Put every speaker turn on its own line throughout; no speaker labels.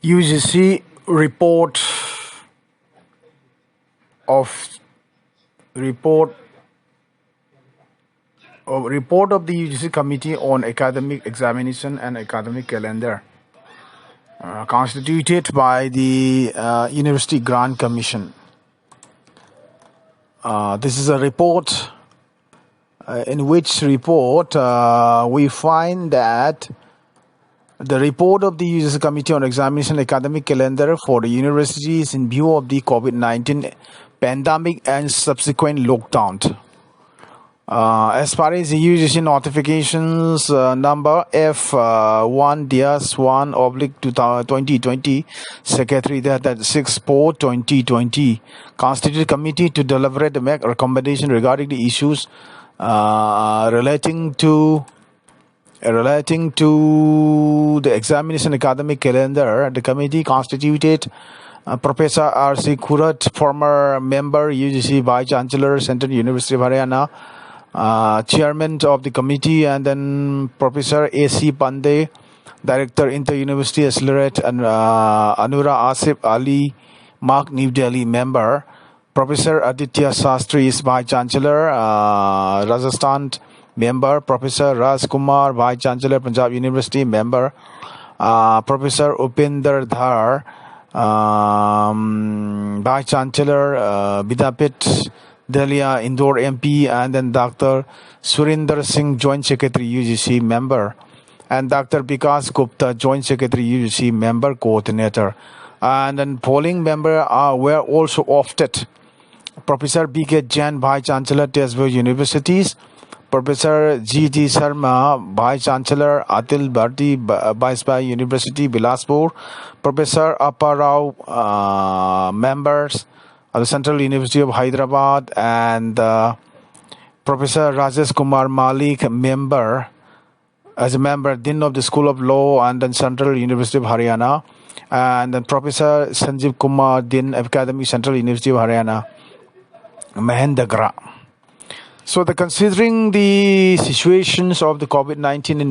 UGC of report report of the UGC Committee on Academic Examination and Academic Calendar, constituted by the University Grant Commission. This is a report in which report we find that the report of the UGC Committee on Examination and Academic Calendar for the universities in view of the COVID-19 pandemic and subsequent lockdown. As far as the UGC notifications number F1-1/2020, Secretary that 6/4/2020, constituted committee to deliberate and make recommendation regarding the issues relating to the examination academic calendar. The committee constituted Professor R.C. Kurat, former member, UGC Vice Chancellor, Central University of Haryana, Chairman of the committee, and then Professor A.C. Pandey, Director, Inter-University Accelerate, and Anura Asif Ali, Mark, New Delhi, member. Professor Aditya Sastry is Vice Chancellor, Rajasthan, member. Professor Raj Kumar, Vice Chancellor, Punjab University, member. Professor Upinder Dhar, Vice Chancellor, Vidyapeeth, Delhi, Indore MP, and then Dr. Surinder Singh, Joint Secretary, UGC, member, and Dr. Vikas Gupta, Joint Secretary, UGC, member, coordinator. And then polling member were also opted. Professor B.K. Jain, Vice Chancellor, Tezpur Universities. Professor G.T. Sharma, Vice Chancellor, Atil Bharti, Viceroy University, Bilaspur. Professor Appa Rao, members of the Central University of Hyderabad, and Professor Rajesh Kumar Malik, member, as a member, Dean of the School of Law, and then Central University of Haryana, and then Professor Sanjeev Kumar, Dean of Academy, Central University of Haryana, Mahendragarh. So, considering the situations of the COVID-19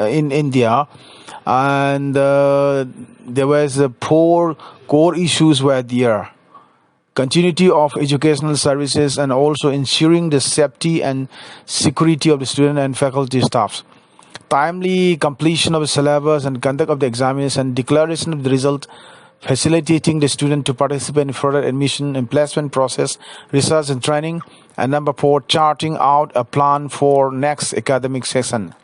in India, and there was four core issues were there: continuity of educational services, and also ensuring the safety and security of the student and faculty staffs, timely completion of the syllabus and conduct of the examination, declaration of the result, facilitating the student to participate in further admission and placement process, research and training, and number 4, charting out a plan for next academic session.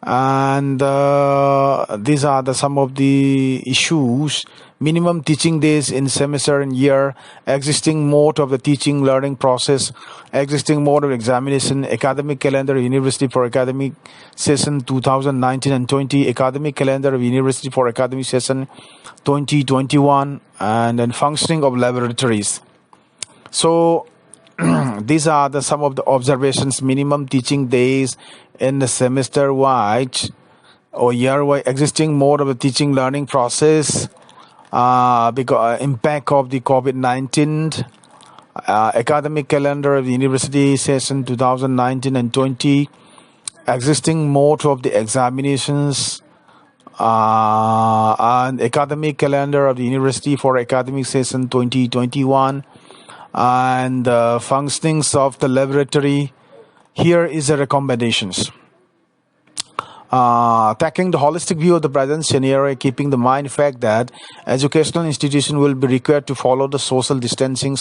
And these are some of the issues: minimum teaching days in semester and year, existing mode of the teaching learning process, existing mode of examination, academic calendar of university for academic session 2019 and 20, academic calendar of university for academic session 2021, and then functioning of laboratories. So these are some of the observations: minimum teaching days in the semester wide or year wide, existing mode of the teaching learning process, because impact of the COVID-19, academic calendar of the university session 2019 and 20, existing mode of the examinations, and academic calendar of the university for academic session 2021, and functionings of the laboratory. Here is the recommendations. Taking the holistic view of the present scenario, keeping the mind fact that educational institution will be required to follow the social distancing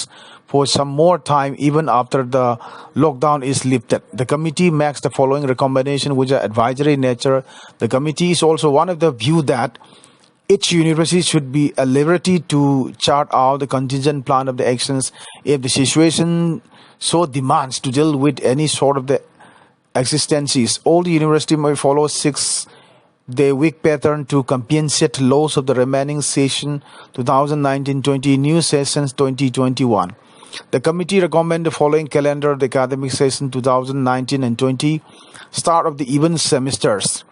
for some more time even after the lockdown is lifted. The committee makes the following recommendation, which are advisory in nature. The committee is also one of the view that each university should be at liberty to chart out the contingent plan of the actions if the situation so demands to deal with any sort of the existences. All the university may follow 6-day week pattern to compensate loss of the remaining session 2019-20, new sessions 2021. The committee recommend the following calendar of the academic session 2019 and 20. Start of the even semesters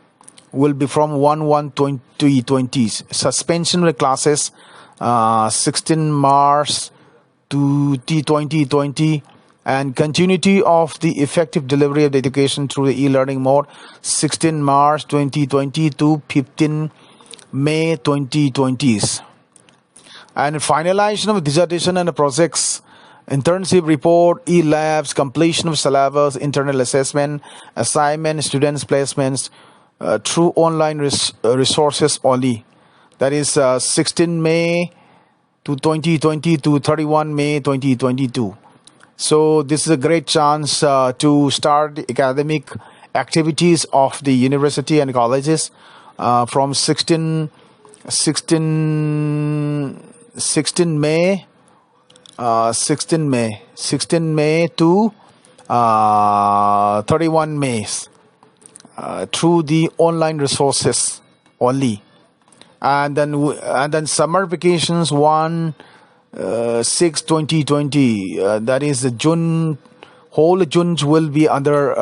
will be from 1/1/2020. Suspension of the classes 16 March to 2020, and continuity of the effective delivery of the education through the e-learning mode 16 March 2020 to 15 May 2020s. And finalization of dissertation and projects, internship report, e-labs, completion of syllabus, internal assessment, assignment, students' placements through online resources only. That is 16 May to 2020 to 31 May 2022. So this is a great chance to start the academic activities of the university and colleges from 16 May to 31 May through the online resources only. And then summer vacations 1/6/2020, that is the June, whole June will be under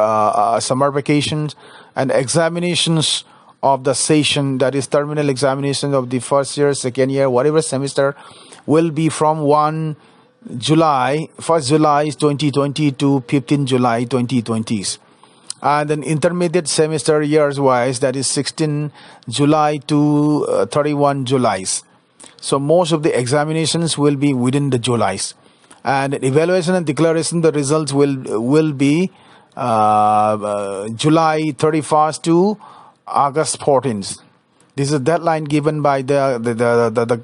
summer vacations, and examinations of the session, that is terminal examination of the first year, second year, whatever semester, will be from 1st July 2020 to 15 July 2020. And then intermediate semester years wise, that is 16 July to 31 July. So most of the examinations will be within the Julys, and evaluation and declaration the results will be July 31st to August 14th. This is a deadline given by the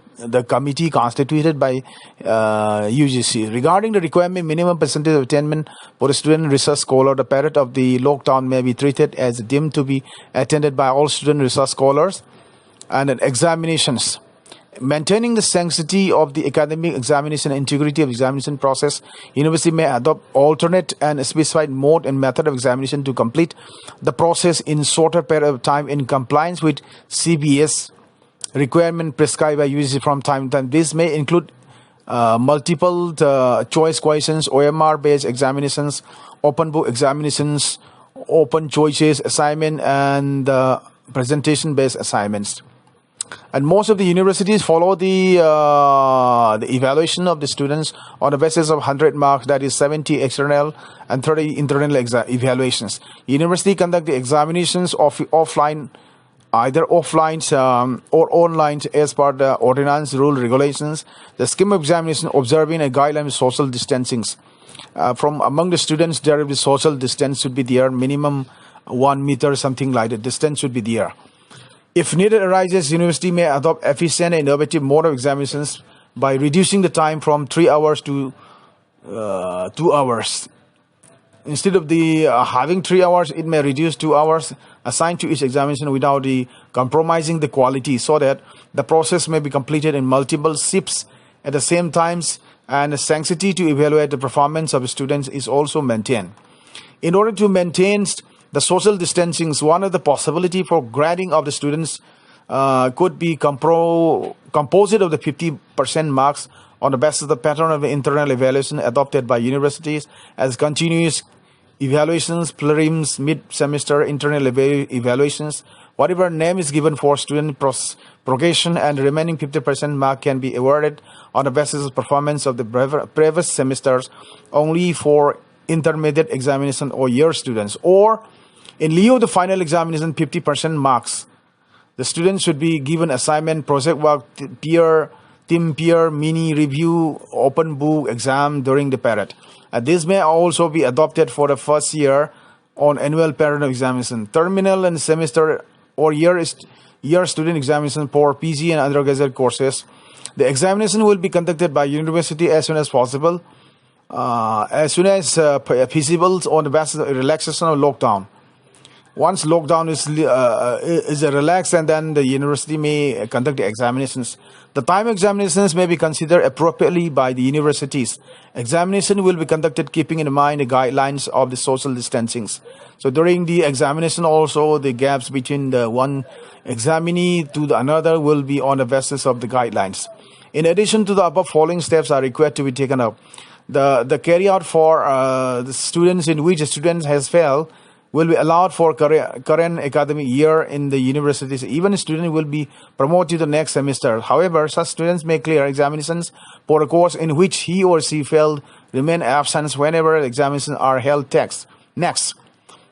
committee constituted by UGC. Regarding the requirement minimum percentage of attainment for a student research scholar, the period of the lockdown may be treated as deemed to be attended by all student research scholars. And then examinations. Maintaining the sanctity of the academic examination and integrity of examination process, university may adopt alternate and specified mode and method of examination to complete the process in shorter period of time in compliance with CBS requirement prescribed by UGC from time to time. This may include multiple choice questions, OMR-based examinations, open book examinations, open choices assignment, and presentation-based assignments. And most of the universities follow the evaluation of the students on the basis of 100 marks, that is 70 external and 30 internal evaluations. University conduct the examinations of offline, either offline or online as per the ordinance, rule, regulations. The scheme of examination observing a guideline of social distancing. From among the students, there will be social distance should be there, minimum 1 meter, something like that. Distance should be there. If needed arises, university may adopt efficient and innovative mode of examinations by reducing the time from 3 hours to 2 hours. Instead of the having 3 hours, it may reduce 2 hours assigned to each examination without compromising the quality, so that the process may be completed in multiple shifts at the same times, and the sanctity to evaluate the performance of students is also maintained. In order to maintain the social distancing, one of the possibility for grading of the students could be composite of the 50% marks on the basis of the pattern of the internal evaluation adopted by universities as continuous evaluations, prelims, mid-semester internal evaluations. Whatever name is given for student progression, and the remaining 50% mark can be awarded on the basis of performance of the previous semesters only for intermediate examination or year students, or in lieu of the final examination 50% marks. The students should be given assignment, project work, team peer, mini review, open book exam during the period. This may also be adopted for the first year on annual period of examination. Terminal and semester or year student examination for PG and undergraduate courses. The examination will be conducted by university as soon as possible, as soon as feasible, on the basis of relaxation of lockdown. Once lockdown is relaxed, and then the university may conduct the examinations. The time examinations may be considered appropriately by the universities. Examination will be conducted keeping in mind the guidelines of the social distancing. So during the examination also, the gaps between the one examinee to the another will be on the basis of the guidelines. In addition to the above, following steps are required to be taken up. The carry out for the students in which a student has failed will be allowed for current academic year in the universities. Even a student will be promoted to the next semester. However, such students may clear examinations for a course in which he or she failed, remain absent whenever examinations are held. Next,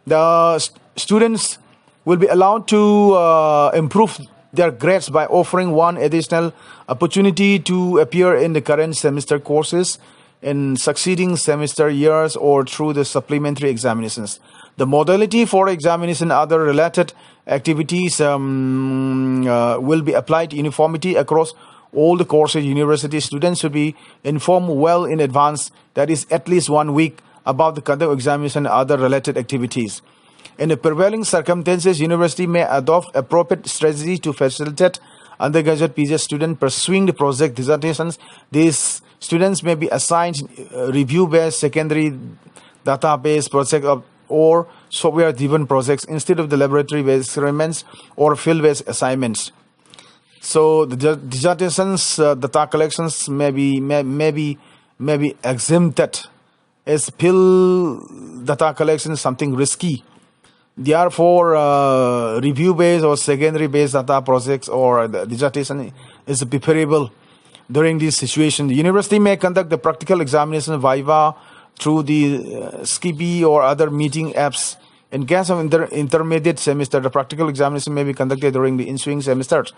the students will be allowed to improve their grades by offering one additional opportunity to appear in the current semester courses in succeeding semester years or through the supplementary examinations. The modality for examination and other related activities will be applied uniformity across all the courses. University students should be informed well in advance, that is at least 1 week, about the conduct of examination and other related activities. In the prevailing circumstances, university may adopt appropriate strategy to facilitate undergraduate PhD students pursuing the project dissertations. These students may be assigned review-based secondary database project or software-driven projects instead of the laboratory-based experiments or field-based assignments. So the dissertations, data collections may be exempted, as field data collection is something risky. Therefore, review-based or secondary-based data projects or the dissertation is preferable during this situation. The university may conduct the practical examination viva through the Skippy or other meeting apps. In case of intermediate semester, the practical examination may be conducted during the ensuing semesters.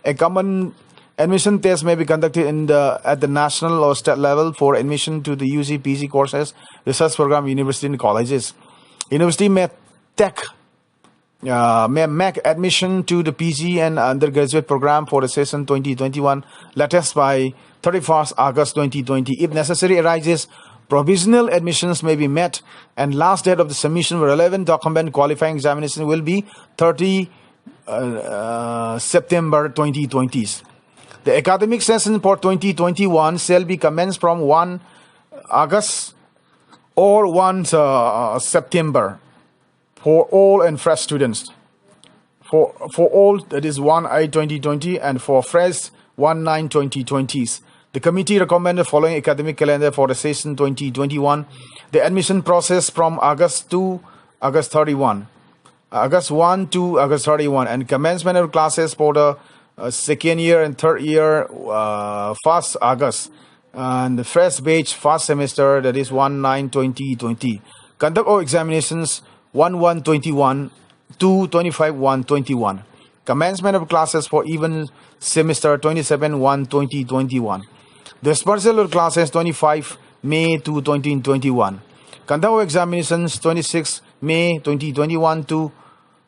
A common admission test may be conducted at the national or state level for admission to the UG, PG courses, research program, university and colleges. University may make admission to the PG and undergraduate program for the session 2021 latest by 31st August 2020. If necessary arises, provisional admissions may be met, and last date of the submission of relevant document qualifying examination will be 30 September 2020. The academic session for 2021 shall be commenced from 1 August or 1 September for all and fresh students. For all, that is 1/8/2020, and for fresh 1/9/2020. The committee recommended the following academic calendar for the session 2021. The admission process from August 1 to August 31, and commencement of classes for the second year and third year 1st August, and the first batch first semester, that is 1/9/2020. Conduct of examinations 1/1/21 to 25/1/21. Commencement of classes for even semester 27/1/2021. Dispersal of classes 25 May to 2021. Conduct of examinations 26 May 2021 to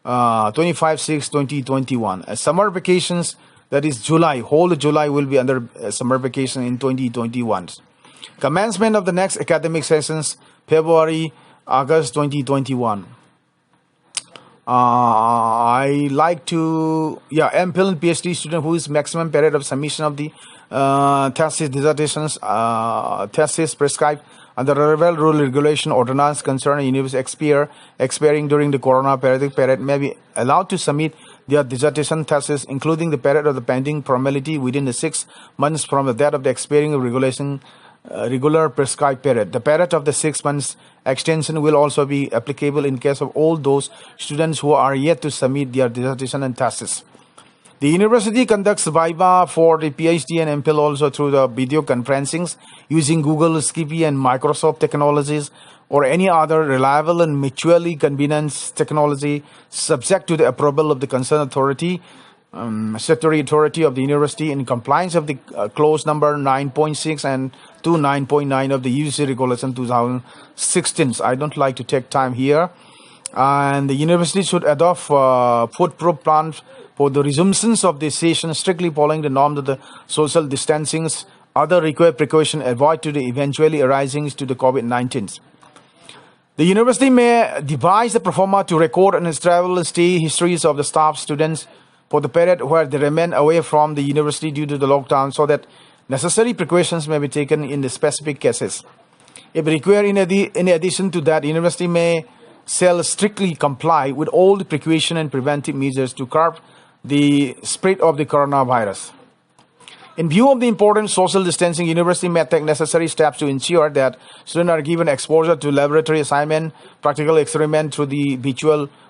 25/6/2021. Summer vacations, that is July, whole July will be under summer vacation in 2021. Commencement of the next academic sessions February, August 2021. I like to, MPhil and PhD student who is maximum period of submission of the thesis, dissertations, thesis prescribed under the relevant rule regulation ordinance concerning university expiring during the corona period may be allowed to submit their dissertation thesis, including the period of the pending formality, within the 6 months from the date of the expiring of regular prescribed period. The period of the 6 months extension will also be applicable in case of all those students who are yet to submit their dissertation and thesis. The university conducts viva for the PhD and MPhil also through the video conferencings using Google, Skippy and Microsoft technologies or any other reliable and mutually convenient technology, subject to the approval of the concerned authority, statutory authority of the university, in compliance of the clause number 9.6 and 9.9 of the UGC Regulation 2016. I don't like to take time here. And the university should adopt footproof plans for the resumptions of the session, strictly following the norms of the social distancing, other required precautions avoid to the eventually arising to the COVID-19. The university may devise the performer to record and travel stay histories of the staff students for the period where they remain away from the university due to the lockdown, so that necessary precautions may be taken in the specific cases. If required, in addition to that, university shall strictly comply with all the precaution and preventive measures to curb the spread of the coronavirus. In view of the important social distancing, university may take necessary steps to ensure that students are given exposure to laboratory assignment, practical experiment through the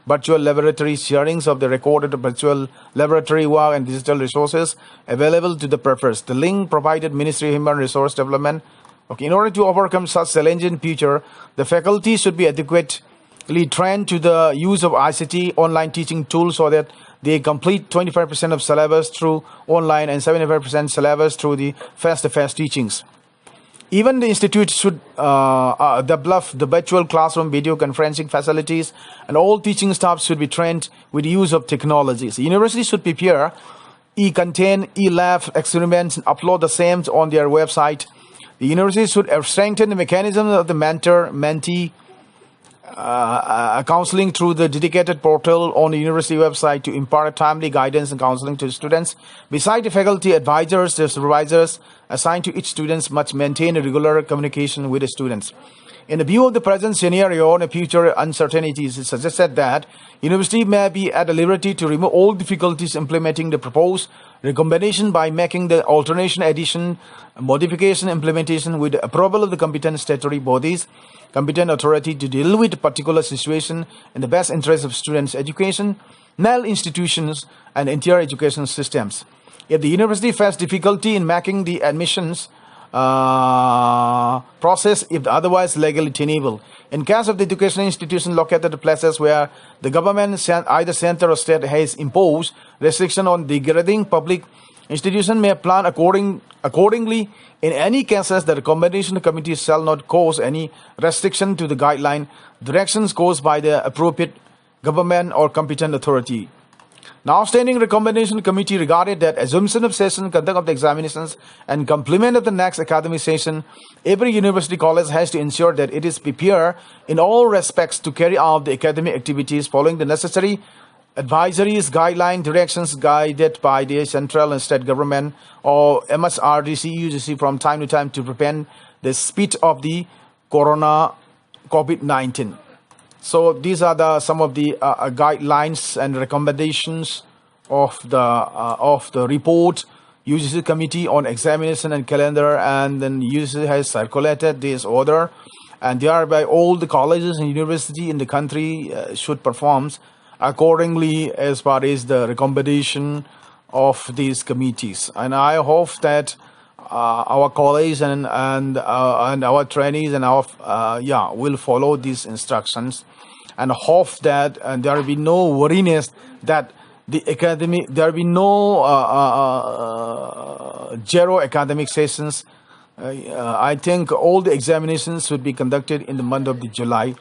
virtual laboratory sharings of the recorded virtual laboratory work and digital resources available to the purpose. The link provided Ministry of Human Resource Development. In order to overcome such challenges in future, the faculty should be adequately trained to the use of ICT online teaching tools so that they complete 25% of syllabus through online and 75% syllabus through the face-to-face teachings. Even the institute should develop the virtual classroom video conferencing facilities, and all teaching staff should be trained with the use of technologies. The university should prepare e-content, e-lab experiments and upload the same on their website. The university should strengthen the mechanism of the mentor-mentee counseling through the dedicated portal on the university website to impart timely guidance and counseling to students. Besides the faculty advisors, the supervisors assigned to each student must maintain a regular communication with the students. In the view of the present scenario and future uncertainties, it suggested that university may be at the liberty to remove all difficulties implementing the proposed recommendation by making the alternation, addition, modification, implementation with the approval of the competent statutory bodies, competent authority to deal with a particular situation in the best interest of students' education, national institutions, and entire education systems. If the university faces difficulty in making the admissions process if otherwise legally tenable. In case of the educational institution located at places where the government, either center or state, has imposed restriction on degrading public institution may plan accordingly. In any cases, the recommendation committee shall not cause any restriction to the guideline directions caused by the appropriate government or competent authority. Now, Standing Recommendation Committee regarded that assumption of session, conduct of the examinations, and complement of the next academic session, every university college has to ensure that it is prepared in all respects to carry out the academic activities following the necessary advisories, guideline, directions guided by the central and state government or MSRDC, UGC from time to time to prevent the spread of the COVID-19. So these are some of the guidelines and recommendations of the report UGC Committee on Examination and Calendar, and then UGC has circulated this order, and thereby all the colleges and universities in the country should perform accordingly as far as the recommendation of these committees. And I hope that our colleagues and our trainees and our will follow these instructions, and hope that there will be no worriness that the academic there will be no zero academic sessions. I think all the examinations should be conducted in the month of July,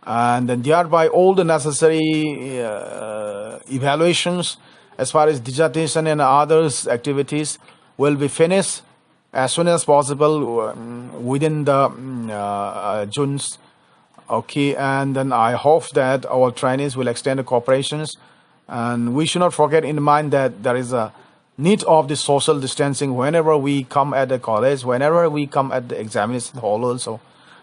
and then thereby all the necessary evaluations as far as dissertation and others activities will be finished as soon as possible within the June's. Okay, and then I hope that our trainees will extend the cooperations, and we should not forget in mind that there is a need of the social distancing whenever we come at the college, whenever we come at the examination hall also.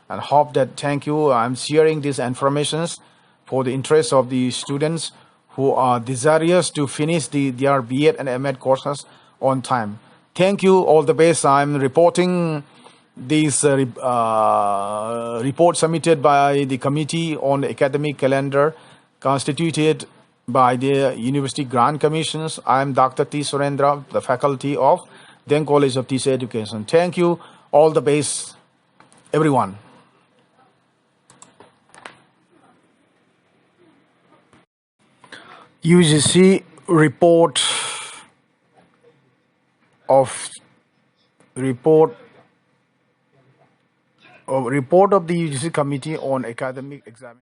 And hope that, thank you, I'm sharing these informations for the interest of the students who are desirous to finish their B.Ed and M.Ed courses on time. Thank you, all the best. I'm reporting this report submitted by the Committee on the Academic Calendar constituted by the University Grant Commissions. I am Dr. T. Surendra, the faculty of Deng College of Teacher Education. Thank you, all the best, everyone. UGC report of the UGC Committee on Academic Examination.